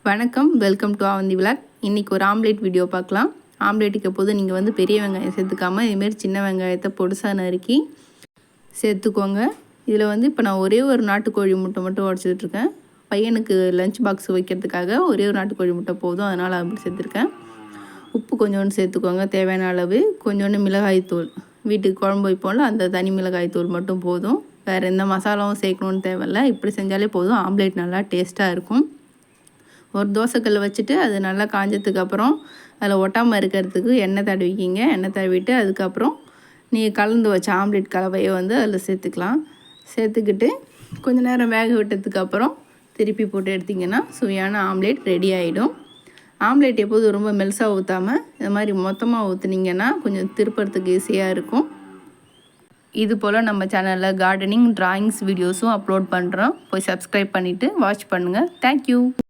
வணக்கம், welcome to Avanti vlog. இன்றைக்கி ஒரு ஆம்லேட் வீடியோ பார்க்கலாம். ஆம்லேட்டுக்கு எப்போதும் நீங்கள் பெரிய வெங்காயம் சேர்த்துக்காமல் இதுமாரி சின்ன வெங்காயத்தை பொடிசாக நறுக்கி சேர்த்துக்கோங்க. இதில் இப்போ நான் ஒரே ஒரு நாட்டுக்கோழி முட்டை மட்டும் உடச்சிட்ருக்கேன். பையனுக்கு லஞ்ச் பாக்ஸ் வைக்கிறதுக்காக ஒரே ஒரு நாட்டுக்கோழி முட்டை போதும், அதனால் அப்படி சேர்த்துருக்கேன். உப்பு கொஞ்சோண்டு சேர்த்துக்கோங்க, தேவையான அளவு. கொஞ்சோண்டு மிளகாய்த்தூள், வீட்டுக்கு குழம்பு வைப்போம்ல அந்த தனி மிளகாய்த்தூள் மட்டும் போதும். வேறு எந்த மசாலாவும் சேர்க்கணுன்னு தேவையில்லை. இப்படி செஞ்சாலே போதும், ஆம்லேட் நல்லா டேஸ்ட்டாக இருக்கும். ஒரு தோசைக்கல் வச்சுட்டு அது நல்லா காஞ்சதுக்கப்புறம் அதில் ஒட்டாமல் இருக்கிறதுக்கு எண்ணெய் தடவிக்கிங்க. எண்ணெய் தடவிட்டு அதுக்கப்புறம் நீங்கள் கலந்து வச்ச ஆம்லேட் கலவையை அதில் சேர்த்துக்கலாம். சேர்த்துக்கிட்டு கொஞ்சம் நேரம் வேக விட்டதுக்கப்புறம் திருப்பி போட்டு எடுத்திங்கன்னா சுவையான ஆம்லேட் ரெடி ஆகிடும். ஆம்லேட் எப்போதும் ரொம்ப மெல்சாக ஊற்றாமல் இது மாதிரி மொத்தமாக ஊற்றுனீங்கன்னா கொஞ்சம் திருப்புறதுக்கு ஈஸியாக இருக்கும். இது போல் நம்ம சேனலில் கார்டனிங், டிராயிங்ஸ் வீடியோஸும் அப்லோட் பண்ணுறோம். போய் சப்ஸ்கிரைப் பண்ணிவிட்டு வாட்ச் பண்ணுங்கள். தேங்க்யூ.